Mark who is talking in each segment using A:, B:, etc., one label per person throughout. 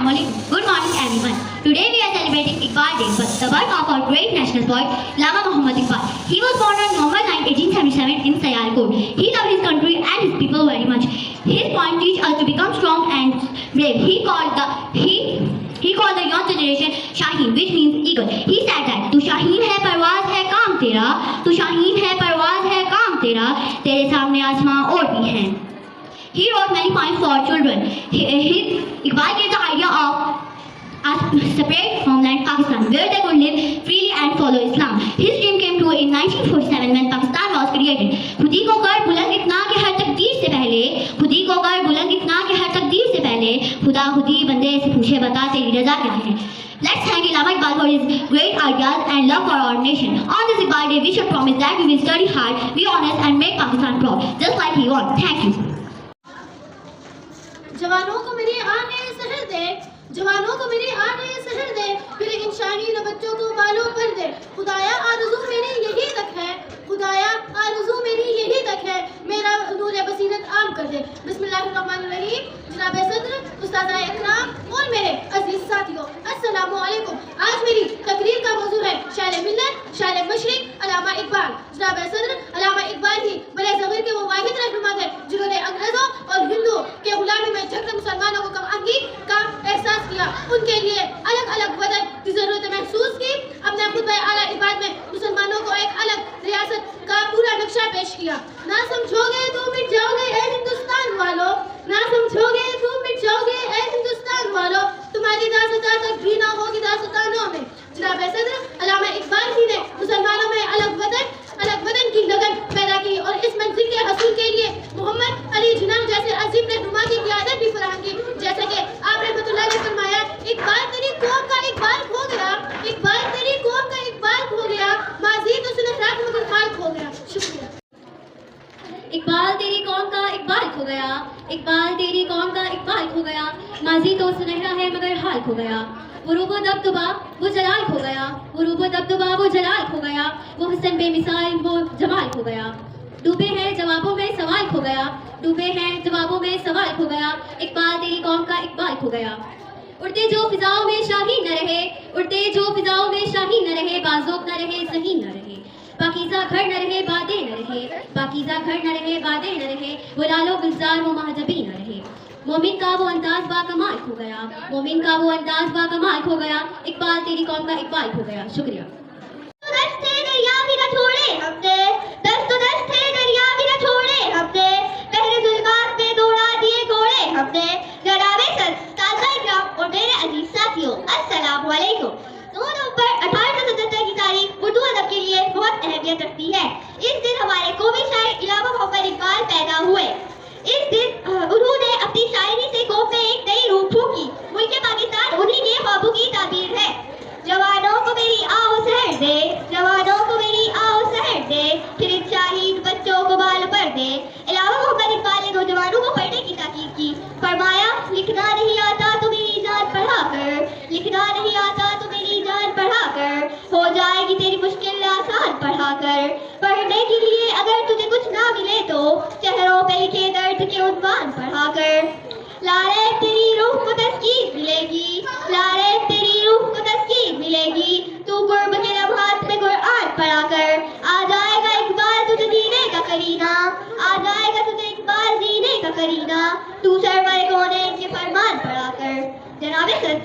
A: Assalamualaikum. Good morning everyone. Today we are celebrating Iqbal Day, the birth of our great national poet, Allama Muhammad Iqbal. He was born on November 9, 1877 in Sialkot. He loved his country and his people very much. His poem teach us to become strong and brave. He called the young generation Shaheen, which means eagle. He said that तू शाहीन है परवाज़ है काम तेरा, तू शाहीन है परवाज़ है काम तेरा, तेरे सामने आसमां और भी हैं. He wrote many poems for children. Iqbal gave the idea of a separate homeland Pakistan, where they could live freely and follow Islam. His dream came true in 1947 when Pakistan was created. खुदी को कर बुलंद इतना कि हर तकदीर से पहले, खुदी को कर बुलंद इतना कि हर तकदीर से पहले, खुदा खुदी बंदे से पूछे बता तेरी रज़ा क्या है. Let's thank Allama Iqbal for his great ideas and love for our nation. On this Iqbal Day, we should promise that we will study hard, be honest, and make Pakistan proud, just like he wants. Thank you.
B: जवानों को मेरी आने सहर दे, जवानों को मेरी आने सहर दे, फिर इन शाहीन बच्चों को बालों पर दे. खुदाया आरज़ू मेरी यही तक है, खुदाया आरज़ू मेरी यही तक है, मेरा नूर बसीरत आम कर दे. बिस्मिल्लाहिर्रहमानिर्रहीम. जनाब सदर, उस्ताद इकराम और मेरे अजीज साथियों, अस्सलामु अलैकुम. आज मेरी तकरीर का मौजू है शायर मिल्लत, शायर मशरिक अल्लामा इकबाल. जनाब सदर, अल्लामा इकबाल ही बड़े ज़मीर के वो वाहिद रहनुमा थे जिन्होंने अंग्रेजों और हिंदुओं के गुलामी में झकते मुसलमानों को कम अंगी का एहसास किया. उनके लिए अलग अलग वतन की जरूरत महसूस की. अपने खुतबा आला इबाद में मुसलमानों को एक अलग रियासत का पूरा नक्शा पेश किया. ना समझोगे तो मिट जाओगे ए हिंदुस्तान वालों, ना समझोगे तो मिट जाओगे ए हिंदुस्तान वालों, तुम्हारी दास्तां तक भी ना होगी दास्तानों में. जनाब सदर, अल्लामा इकबाल ही ने मुसलमानों में अलग वतन की लगन पैदा की और इस मंजिल के हसूल के लिए मोहम्मद अली जिन्ना जैसे अजीम रहनुमा की क़ियादत भी फराहम की. जैसे कि आप रहमतुल्लाह ने फरमाया, इकबाल तेरी कौम का इकबाल खो गया, इकबाल तेरी कौम का इकबाल खो गया, माज़ी तो सुनहरा मगर हाल खो गया. शुक्रिया.
A: इकबाल तेरी कौम का इकबाल खो गया, इकबाल तेरी कौम का इकबाल खो गया, माजी तो सुनहरा है मगर हाल खो गया. वो रूबो दबदबा वो जलाल खो गया, वो रूबो दबदबा वो जलाल खो गया, वो हुस्न बेमिसाल वो जमाल खो गया. डूबे हैं जवाबों में सवाल खो गया, डूबे हैं जवाबों में सवाल खो गया, इकबाल तेरी कौम का इकबाल खो गया. उड़ते जो फिजाओं में शाहीन न रहे, उड़ते जो फिजाओं में शाहीन न रहे, बाज़ोक न रहे ज़हीन न रहे, पाकीज़ा घर न रहे बादे न रहे, पाकीज़ा घर न रहे बादे न रहे, वो लालो गुलजार वो महजबी न रहे. मोमिन का वो अंदाज बाकमाल खो गया, मोमिन का वो अंदाज बाकमाल खो गया, इकबाल तेरी कौम का इकबाल खो गया. शुक्रिया.
B: दस्त दरिया भी न छोड़े हमने, दस्त दरिया भी न छोड़े हमने, पहले जुल्मात में दौड़ा दिए घोड़े हमने. जनाबे सर, ताज़ा इकराम और मेरे अजीज साथियों, अस्सलामु अलैकुम. 2 नवंबर 1877 की तारीख उर्दू अदब के लिए बहुत अहमियत रखती है. इस दिन हमारे कौमी शायर अल्लामा मोहम्मद इकबाल पैदा हुए. इस दिन उन्होंने अपनी शायरी से कौम में एक नई रूह फूंकी. मुल्क पाकिस्तान उन्हीं के ख्वाबों की ताबीर है. जवानों को मेरी आओ सहर दे, जवानों को मेरी आओ सहर दे, फिर इन शाहीन बच्चों को बाल पर दे. अल्लामा मोहम्मद इकबाल ने नौजवानों को पढ़ने की ताकीद की. फरमाया, लिखना नहीं आता तो मेरी जान पढ़ा कर, लिखना नहीं आता तो मेरी जान पढ़ा कर, हो जाएगी तेरी मुश्किल आसान पढ़ा कर. पढ़ने के लिए अगर तुझे कुछ ना मिले तो चेहरों पे लिखे दर्द के उन्वान पढ़ा कर. लारे तेरी रूह को तस्कीन मिलेगी, लारे तेरी रूह को तस्कीन मिलेगी, तू गुर्ब के लम्हात में कुरान पढ़ा कर. आ जाएगा इकबाल तुझे जीने का करीना, आ जाएगा तुझे इकबाल जीने का करीना, तू सरवर कोने के फरमान पढ़ा कर. जनाबे सर,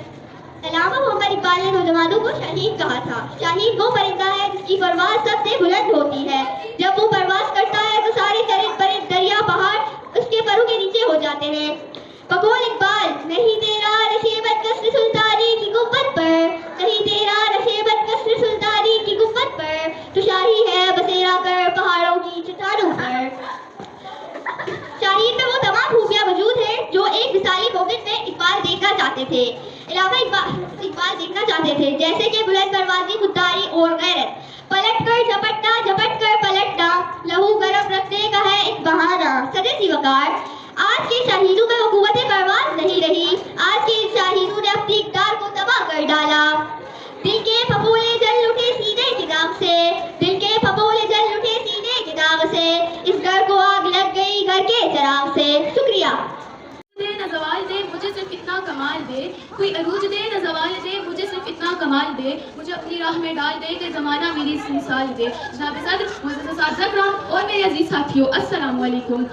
B: अल्लामा मोहम्मद इकबाल ने नौजवानों को शाहीन कहा था. शाहीन वो परिंदा है जिसकी परवाज़ सबसे बुलंद होती है. जब वो परवाज़ करता है तो सारे परिंदे दरिया पहाड़ उसके परों के नीचे हो जाते हैं. बकौल इकबाल, नहीं तेरा नशेबत कसर सुल्तानी की कुव्वत पर, नहीं तेरा नशेबत कसर सुल्तानी की कुव्वत पर, तो शाही है बसेरा कर पहाड़ों की चट्टानों पर. शाहीन में वो तमाम खूबियां मौजूद हैं जो एक मिसाली मोमिन में इकबाल देखना चाहते थे. अल्लामा इकबाल देखना चाहते थे, जैसे कि बुलंद परवाज़ी, खुददारी और गैरत. पलट कर झपटना, झपट कर पलटना, लहू गरम रखने का है एक बहाना. सदे सी वकार. आज के शाहीनों में वो कुव्वत परवाज़ नहीं रही. आज के इन शाहीनों ने अपनी इक़्तिदार को तबाह कर डाला. दिल के फफोले जल उठे सीने के दाग से, दिल के फफोले जल उठे सीने के दाग से, इस घर को आग लग गई घर के चराग से. शुक्रिया.
C: न ज़वाल दे मुझे सिर्फ इतना कहा कमाल दे, कोई अरूज दे न ज़वाल दे, मुझे सिर्फ इतना कमाल दे, मुझे अपनी राह में डाल दे कि ज़माना मेरी मिसाल दे। जनाब सदर, मुझे साथ और मेरे अजीज साथियों, अस्सलाम वालेकुम।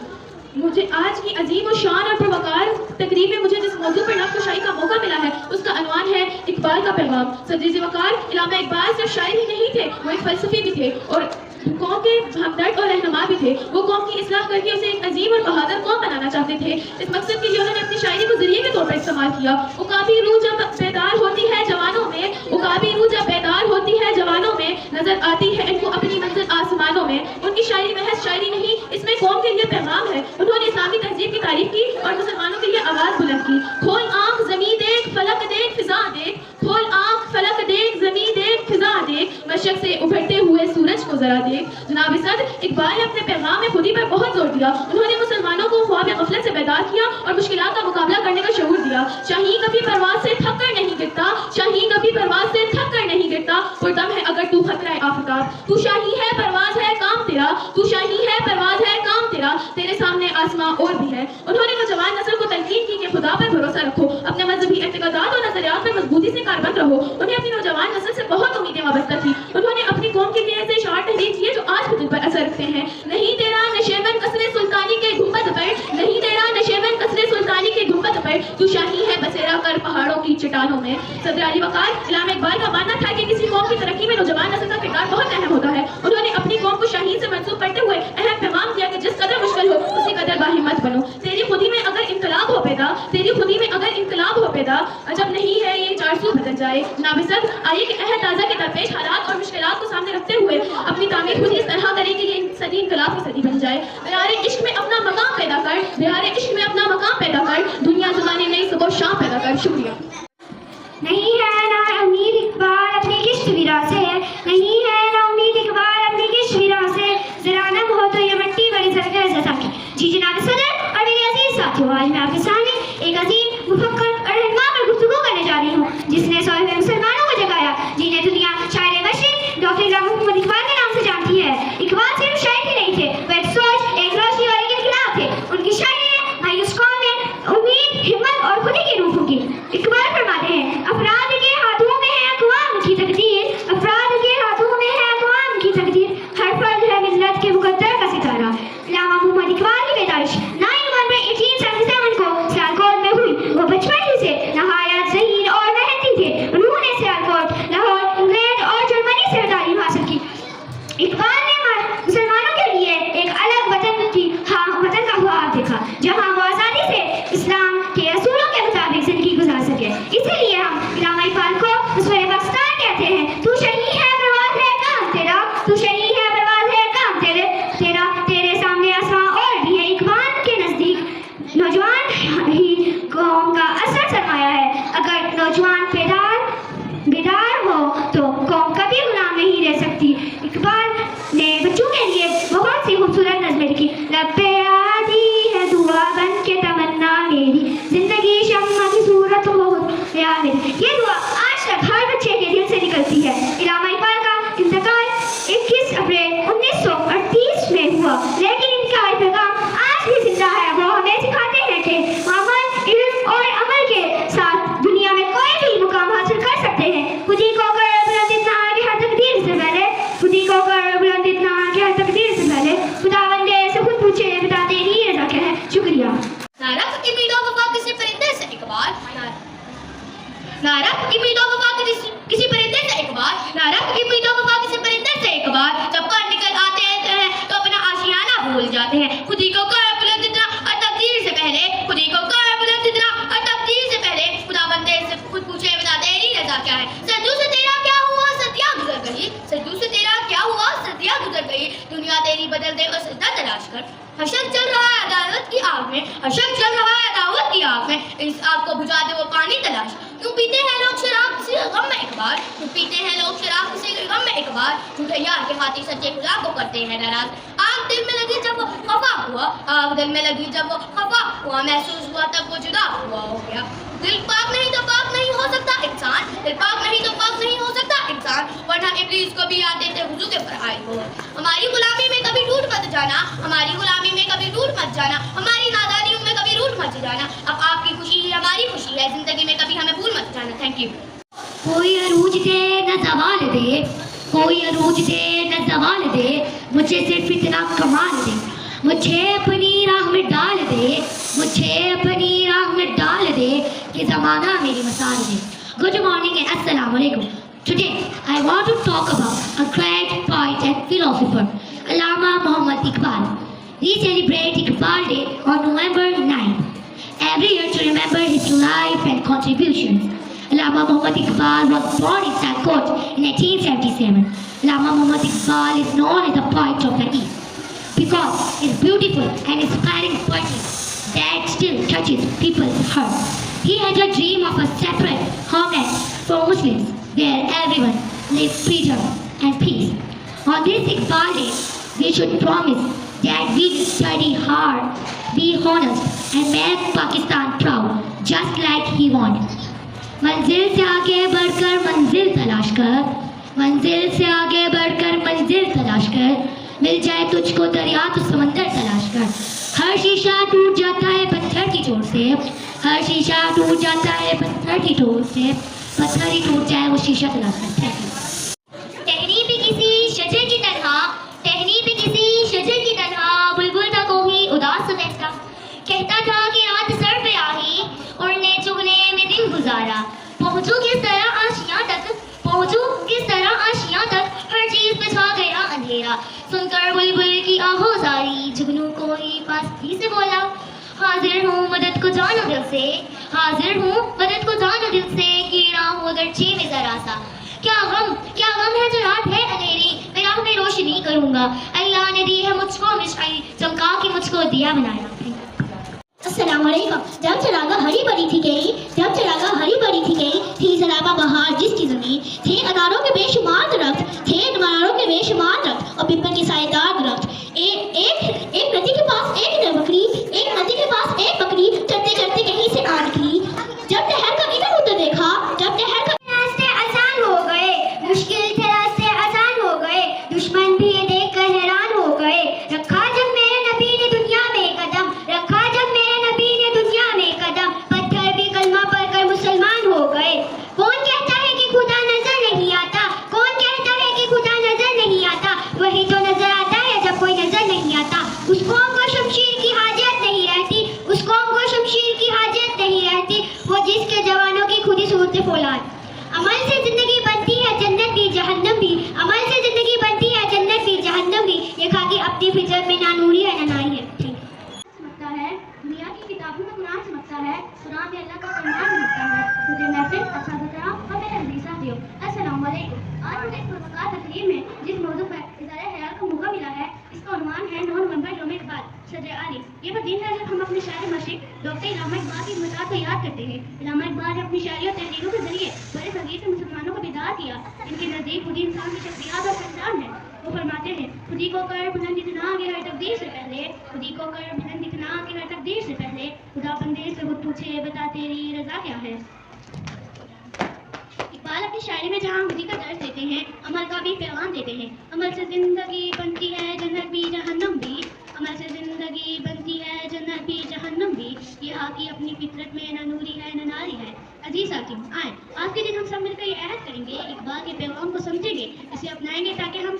C: मुझे आज की अजीम और शान और प्रवकार तकरीब में मुझे जिस मौजू पर नक्शशाही का मौका मिला है उसका अनवान है इकबाल का पैगाम। सदर वकार इल्लामा इकबाल सिर्फ शायर ही नहीं थे, वो एक फलसफी भी थे और कौम के हमदर्द और रहनुमा भी थे। वो कौम की इस्लाह करके उसे एक अजीम और बहादुर कौम बनाना चाहते थे। इस मकसद के लिए उन्होंने अपनी शायरी को जरिए के तौर पर इस्तेमाल किया। उकाबी रूह जब बेदार होती है जवानों में, उकाबी रूह जब बेदार होती है जवानों में, नजर आती है इनको अपनी मंजिल आसमानों में। उनकी शायरी महज शायरी नहीं, इसमें कौम के लिए पैगाम है। उन्होंने इस्लामी तहजीब की तारीफ की और मुसलमानों के लिए आवाज बुलंद की। खोल आंख ज़मीं देख, फलक देख, फिजा देख, खोल आंख फलक देख, ज़मीं देख, फिजा देख, मशरक से उभरते हुए सूरज को जरा देख। जनाब सदर इकबाल ने अपने पैगाम में खुदी पर बहुत जोर दिया। उन्होंने मुसलमानों को ख्वाब गफलत से बेदार किया और मुश्किलात का मुकाबला करने का शऊर दिया। शाही कभी परवाज से थक कर नहीं गिरता, शाही कभी परवाज से थक कर नहीं गिरता, पुरदम है अगर तू खतरा है आफताब। तू शाही है परवाज है काम तेरा, तू शाही है परवाज है काम तेरा, तेरे सामने आसमां और भी है। उन्होंने नौजवान नस्ल को तलकीन की कि खुदा पर भरोसा रखो, अपने मजहबी एतकादात और नजरियात पर मजबूती से कारबंद रहो। उन्हें अपनी नौजवान नस्ल से बहुत उम्मीदें वाबस्ता थी। उन्होंने अपनी कौम के लिए ऐसे इशार तहरीर किए जो आज भी दिल पर असर रखते हैं। नहीं तेरा नशेमन कसरे सुल्तानी के गुंबद पर, नहीं तेरा नशेमन कसरे सुल्तानी के गुंबद पर, तू शाही है बसेरा कर पहाड़ों की चट्टानों में। सदर अली वकार इल्लामा इकबाल का मानना था कि किसी कौम की तरक्की में नौजवान नस्ल का किरदार बहुत अहम होता है। उन्होंने अपनी कौम को शाहीन से मंसूब करते हुए अहम पैगाम दिया कि जिस कदर मुश्किल हो उसी कदर बाहिम्मत बनो। तेरी खुदी में अगर इनकलाब हो पैदा, तेरी खुदी में अगर इनकलाब हो पैदा, अजब नहीं है ये 400 बदल जाए। नाबिसद आइए कि अहद ताज़ा के दरपेश हालात और मुश्किलात को सामने रखते हुए अपनी तामीर खुद इस तरह करें कि ये सदी इनकलाब की सदी बन जाए। बिहार इश्क में अपना मकाम पैदा कर, बिहार इश्क में अपना मकाम पैदा कर, दुनिया ज़माने नई सुबह शाम पैदा कर। शुक्रिया।
B: नहीं है ना उम्मीद इकबाल अपनी किश्त विरा से, नहीं है ना उम्मीद इकबाल अपनी किश्त विरा से, जरा नम हो तो ये मिट्टी बड़ी सरगर्ज जैसा की। जी जनाब सदर और मेरे अजीज साथियों, आज मैं आपके सामने एक अजीम मुफक्कर और रहनुमा पर गुफ्तगू करने जा रही हूँ जिसने सौ मुसलमानों को जगाया, जिन्हें दुनिया शायर मशरिक डॉक्टर लामा मोहम्मद इकबाल के नाम से जानती है। इकबाल सिर्फ शायर ही नहीं थे, वो एक सोच, एक रोशनी और एक इनकलाब थे। उनकी शायरी ने मायूस कौम में उम्मीद, हिम्मत और खुदी की रूह फूंकी। इकबाल फरमाते हैं, अफराद के हाथों में है अक़वाम की तकदीर, अफराद के हाथों में है अक़वाम की तकदीर, हर फर्द है मिल्लत के मुक़द्दर का सितारा। लामा मोहम्मद इकबाल की पैदाइश 9 नवंबर 1877 को सियालकोट में हुई। वो बचपन ही से नहायत ज़हीन और मेहनती थे। उन्होंने सियालकोट, लाहौर, इंग्लैंड और जर्मनी से तालीम हासिल की। इकबाल ने मुसलमानों के लिए एक अलग वतन का ख्वाब देखा जहाँ वो आज़ादी से इस्लाम के असूलों के मुताबिक जिंदगी गुजार सके। इसीलिए हम इल्लामा इकबाल को उसमें पाकिस्तान कहते हैं। तू शही है परवाज़ है काम तेरा, तू शही है परवाज़ है काम तेरा, तेरे सामने आसमां और भी है। इकबाल के नज़दीक नौजवान ही कौम का असल सरमाया है। अगर नौजवान बेदार हो तो कौम कभी गुलाम नहीं रह सकती। इकबाल ने बच्चों के लिए बहुत सी खूबसूरत नज़में लिखी। लब्बे आदी है दुआ बन के तमन्ना मेरी, जिंदगी शम्मा की सूरत हो या मेरी। ये दुआ आज तक हर बच्चे के दिल से निकलती है। इल्लामा इकबाल का इंतकाल 21 अप्रैल 1938 में हुआ, लेकिन इनका पैगाम आज भी जिंदा है। वो हमें सिखाते हैं कि अमल, इल्म और अमल के साथ दुनिया में कोई भी मुकाम हासिल कर सकते हैं। खुदी को कर बुलंद इतना कि हर तकदीर से पहले, खुदी को कर बुलंद इतना कि हर तकदीर से पहले, खुदावंदे से खुद पूछे बता तेरी रज़ा क्या है। शुक्रिया।
A: नारक की उम्मीदों वफा किसी परिंदे से इकबाल, नारक की उम्मीदों वफा किसी परिंदे से इकबाल, नारक की उम्मीदों वफा किसी परिंदे से इकबाल, जब कर निकल आते हैं तो अपना आशियाना भूल जाते हैं। खुदी को कर बुलंद इतना और तकदीर से पहले, खुदी को कर बुलंद इतना और तकदीर से पहले, खुदाबंदे से खुद पूछे बता तेरी रज़ा क्या है। सद्दू से तेरा क्या हुआ सदियां गुजर गई, सद्दू से तेरा क्या हुआ सदियां गुजर गई, दुनिया तेरी बदल दे और सजदा तलाश कर। हशर चल रहा है अदालत की आग में, हशर चल रहा है अदावत की आग में, इस आग को बुझा दे वो पानी तलाश। क्यों पीते हैं लोग शराब किसी गम में इकबाल, क्यों पीते हैं लोग शराब किसी गम में इकबाल, झूठे यार के खातिर सच्चे खुदा को करते हैं नाराज। आग दिल में लगी जब वो खफा हुआ, आग दिल में लगी जब वो खफा हुआ, महसूस हुआ तब वो जुदा हुआ हो गया। दिल पाक नहीं तो पाक नहीं हो सकता इंसान, दिल पाक नहीं तो पाक नहीं हो सकता इंसान, वरना इब्लीस को भी याद देते हुजूर के फरहाई हो। हमारी गुलामी में कभी टूट मत जाना, हमारी गुलामी में कभी टूट मत जाना, हमारी नादानियों में कभी रूठ मत जाना। अब आपकी खुशी ही हमारी खुशी
B: बाकी है, जिंदगी में कभी हमें भूल मत जाना। Thank you.
A: कोई अरूज दे न ज़वाल दे, कोई अरूज दे न ज़वाल दे, मुझे सिर्फ इतना कमाल दे, मुझे अपनी राह में डाल दे, मुझे अपनी राह में डाल दे कि ज़माना मेरी मसाल दे। Good morning and Assalamu alaikum. Today I want to talk about a great poet and philosopher, Allama Muhammad Iqbal. We celebrate Iqbal Day on November 9th, every year to remember his life and contributions. Allama Muhammad Iqbal was born in Sialkot in 1877. Allama Muhammad Iqbal is known as the poet of the East because his beautiful and inspiring poetry that still touches people's hearts. He had a dream of a separate homeland for Muslims where everyone lives freedom and peace. On this Iqbal Day, we should promise that we will study hard, be honest and make Pakistan proud just like he wanted. मंजिल से आगे बढ़कर मंजिल तलाश कर, मंजिल से आगे बढ़कर मंजिल तलाश कर, मिल जाए तुझको दरिया तो समंदर तलाश कर। हर शीशा टूट जाता है पत्थर की चोट से, हर शीशा टूट जाता है पत्थर की चोट से, पत्थर ही टूट जाए वो शीशा तलाश कर।
B: टहनी भी किसी शजर की तरह, टहनी भी किसी शजर की तरह, बुलबुल था कोई उदास रहता, कहता था कि रात सर पे आई, उड़ने चुगने में दिन गुजारा, पहुंचू किस तरह आशियां तक, पहुंचू किस तरह आशियां तक, हर चीज पे छा गया अंधेरा, सुनकर बुलबुल की आहोजारी, जुगनू कोई पास ही से बोला, हाजिर हूँ मदद को जानो दिल से, हाजिर हूँ मदद को जानो दिल से, कीड़ा हूँ अगरचे में जरा सा, क्या गम है जो रात है अंधेरी, मैं राह में रोशनी करूँगा, अल्लाह ने दी है मुझको मिठाई, चमका के मुझको दिया बनाया।
A: अस्सलामुअलैकुम। जब चरागा हरी भरी थी गई, जब चरागा हरी भरी थी गई, थी सराबा बहार जिसकी जमीन, थे अनारों के बेशुमार दरख्त, थे अनारों के बेशुमार दरख्त और पिपल के सायेदार दरख्त। एक नदी के पास एक बकरी, एक नदी के पास एक बकरी चलते चलते कहीं से आ निकली। जब टहर का इधर उधर देखा, जब टहर का
B: रास्ते आसान हो गए, मुश्किल थे रास्ते आसान हो गए, दुश्मन भी ये देख कर हैरान हो गए, रखा जब मेरे नबी ने दुनिया में कदम, रखा जब मेरे नबी ने दुनिया में कदम, पत्थर भी कलमा पढ़कर मुसलमान हो गए। कौन कहता है कि खुदा नजर नहीं आता, कौन कहता है कि खुदा नजर नहीं आता, वही तो नजर आता है जब कोई नजर नहीं आता। उस कौम को शमशीर की हाजत नहीं रहती, उस कौम को शमशीर की हाजत नहीं रहती, वो जिसके जवानों की खुद ही सूरत फौलाद। अमल से जिंदगी बनती है जन्नत भी जहन्नम भी, अमल से जिंदगी बनती है जन्नत भी जहन्नम भी, ये खाकी अपनी फिजर में ना नूरी है ना नाई है।
C: चमकता है दुनिया की किताबों में कुरान चमकता है, कुरान में अल्लाह का फरमान चमकता है। मुझे महफिल अच्छा गुजरा और मेरे अजीज साथियों अस्सलाम वालेकुम। आज मुझे इस पुरस्कार तकरीर में जिस मौजू पर इज़हार ख्याल का मौका मिला है, इसका उन्वान है 9 नवंबर यौम इक़बाल सदर आली। ये वो दिन है जब हम अपने शायर मशरिक डॉक्टर इल्लामा इक़बाल की मसात को याद करते हैं। इल्लामा इक़बाल ने अपनी शायरी और तहरीरों के जरिए बड़े सगीर से मुसलमानों को बेदार किया। इनके नज़दीक खुद इंसान की शख्सियत और पहचान है। वो फरमाते हैं, खुदी को कर बुलंद इतना कि हर तकदीर से पहले, खुदी को कर बुलंद इतना कि हर तकदीर से पहले, खुदा बंदे से खुद पूछे बता तेरी रजा क्या है। इक़बाल अपनी शायरी में जहाँ खुदी का दर्ज देते हैं, अमल का भी पैगाम देते हैं। अमल से जिंदगी बनती है जन्नत भी जहन्नम भी, अमल से जिंदगी बनती है जन्नत भी जहन्नम भी, ये आकी अपनी फितरत में न नूरी है न नारी है। अजीज साथियों, आए आज के दिन हम सब मिलकर ये अहद करेंगे, इक़बाल के पैगाम को समझेंगे, इसे अपनाएंगे ताकि हम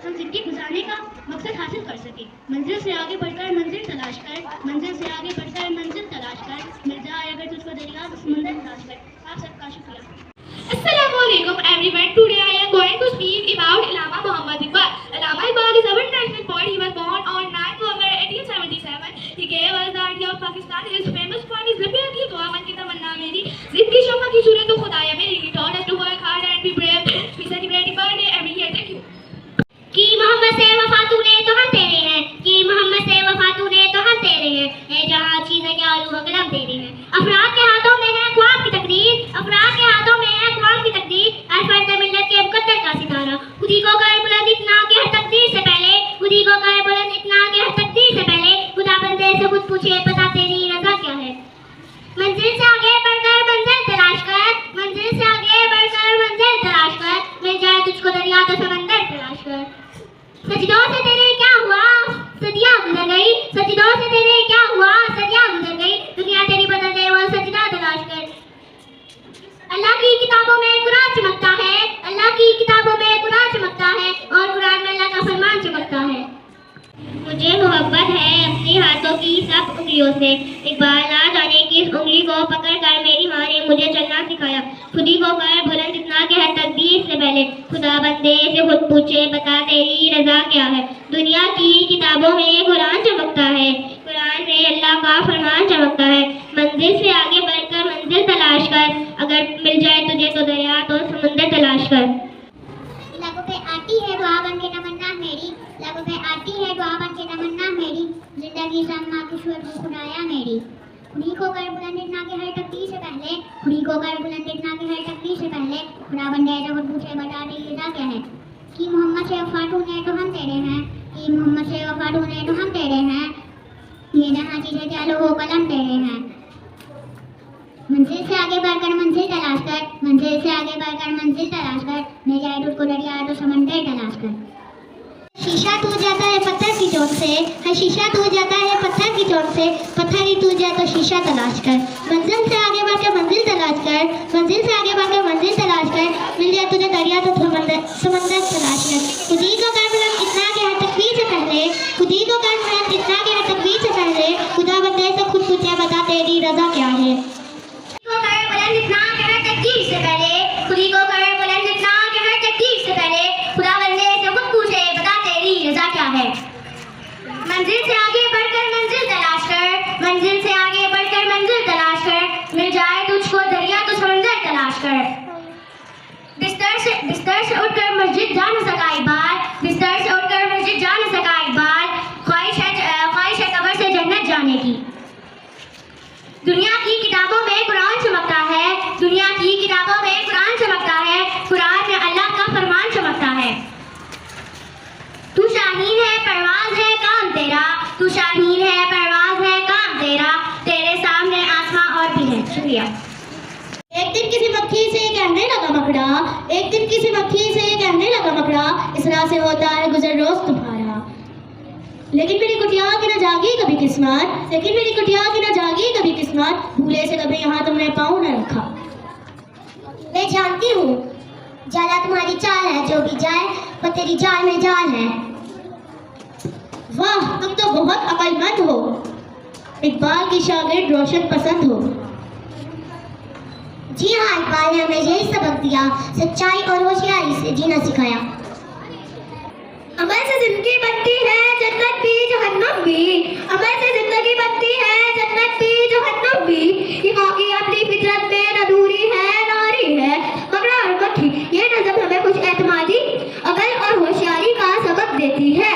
C: जिंदगी गुजारने का मकसद हासिल कर सके। मंजिल से आगे बढ़कर मंजिल तलाश कर, मंजिल से आगे बढ़कर मंजिल तलाश कर, मिल जाए अगर तुझको दरिया तो समंदर तलाश कर। आप सबका शुक्रिया।
D: Assalamualaikum everyone. Today I am going to speak about Allama Muhammad Iqbal. Allama Iqbal is our national poet. He was born on 9 November 1877. He gave us the idea of Pakistan. He is famous for his repeatedly dua man ki tamanna meri, zid ki shama ki suratu khudaya meri. He taught us to work hard and be brave. We celebrate birthday every year. Thank you.
B: कि मोहम्मद से वफा तूने तो हम तेरे हैं, कि मोहम्मद से वफा तूने तो हम तेरे हैं, जहाँ चीज़ें क्या आलू कलम तेरे हैं, अफराद के हाथों में है ख्वाब की तकदीर, चमकता है और कुरान में अल्लाह का फरमान चमकता है। मुझे मोहब्बत है अपने हाथों की सब उंगलियों से। एक बार ना जाने की इस उंगली को पकड़कर मेरी माँ ने मुझे चलना सिखाया। खुदी को कर बुलंद इतना कि हर तकदीर से पहले खुदा बंदे से खुद पूछे, बता तेरी रजा क्या है। दुनिया की किताबों में कुरान चमकता है, कुरान में अल्लाह का फरमान चमकता है। मंजिल से आगे बढ़कर मंजिल तलाश कर, अगर मिल जाए तुझे तो दरिया तो समुंदर तलाश कर। लबों पे आती है दुआ बन के तमन्ना मेरी, लबों पे आती है दुआ बन के तमन्ना मेरी, जिंदगी समा के शुरू खुदाया मेरी। खुदी को कर बुलंद इतना के हर तकदीर से पहले, खुदी को कर बुलंद इतना के हर तकदीर से पहले खुदा बंदे जो खुद पूछे, बता तेरी रजा क्या है। कि मोहम्मद से वफा ढूंढे तो हम तेरे हैं, कि मोहम्मद से वफा ढूंढे तो हम तेरे हैं, ये जहाँ चीजें चालो हो कलम तेरे हैं। मंजिल से आगे बढ़कर मंजिल तलाश कर, मंजिल से आगे बढ़कर मंजिल तलाश कर, मिल जाए तुझको दरिया तो समंदर तलाश कर। शीशा टूट जाता है पत्थर की चोट से, हर शीशा टूट जाता है पत्थर की चोट से, पत्थर ही टूट जाए तो शीशा तलाश कर। मंजिल से आगे बढ़कर मंजिल तलाश कर, मंजिल से आगे बढ़कर मंजिल तलाश कर, मिल जाए तुझे दरिया तो समंदर तलाश कर। खुदी को कर बुलंद इतना कि हर तकदीर से पहले, खुदी को कर बुलंद इतना कि हर तकदीर से पहले खुदा बंदे से खुद पूछे, बता तेरी रजा क्या है। इतना के हर तकदीर से पहले, खुदी को कर बुलंद इतना के हर तकदीर से पहले खुदा बंदे से खुद पूछे, बता तेरी रजा क्या है। मंजिल से आगे बढ़कर मंजिल तलाश कर, मंजिल से आगे बढ़कर मंजिल तलाश कर, मिल जाए तुझको दरिया तो समंदर तलाश कर। बिस्तर से उठकर मस्जिद जा न सका एक बार, बिस्तर से उठकर मस्जिद जा न सका एक बार, ख्वाहिश है कब्र से जन्नत जाने की। दुनिया की किताबों में कुरान चमकता है, दुनिया की किताबों में कुरान चमकता है, कुरान में अल्लाह का फरमान चमकता है। तू शाहीन है परवाज़ है काम तेरा, तू शाहीन है परवाज़ है काम तेरा, तेरे सामने आसमां और भी है। शुक्रिया। एक दिन किसी मक्खी से कहने लगा मकड़ा, एक दिन किसी मक्खी से कहने लगा मकड़ा, इस राह से होता है गुजर रोज तुम्हारा। लेकिन मेरी कुटिया की न जागी कभी किस्मत, लेकिन मेरी कुटिया की न जागी कभी किस्मत, भूले से कभी यहाँ तुमने पाँव न रखा। मैं जानती हूँ जाला तुम्हारी चाल है, जो भी जाए वो तेरी जाल में जाल है। वाह तुम तो बहुत अक्लमंद हो, इकबाल की शागिर्द रोशन पसंद हो। जी हाँ इकबाल ने हमें यही सबक दिया, सच्चाई और होशियारी से जीना सिखाया। अमल से जिंदगी बनती है जन्नत भी जहन्नम भी, अमल से जिंदगी बनती है जन्नत भी जहन्नम भी, ये बाकी अपनी फितरत में अधूरी है नारी है मकड़ा और मक्खी। ये नज़म हमें कुछ एतमादी अकल और होशियारी का सबक देती है।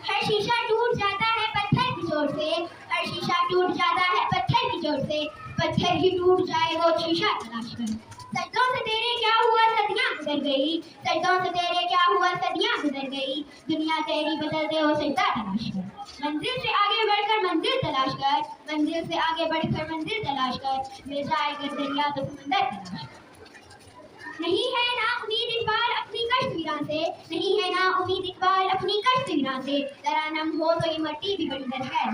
B: हर शीशा टूट जाता है पत्थर की चोट से, हर शीशा टूट जाता है पत्थर की चोट से, पत्थर ही टूट जाए वो शीशा तलाश कर। सजदों से तेरे क्या हुआ सदियां गुजर गई, सजदों से तेरे क्या हुआ सदियां गुजर गई, दुनिया तेरी बदल दे वो सजदा तलाश कर। मंजिल से आगे बढ़कर मंजिल तलाश कर, मंजिल से आगे बढ़कर मंजिल तलाश कर, मिल जाएगा दरिया तो समंदर तलाश कर। नहीं है ना उम्मीद इस बार अपनी कष्ट वीरां से, नहीं है ना उम्मीद इस बार अपनी कष्ट वीरां से, जरा नम हो तो ये मट्टी भी बड़ी दर है।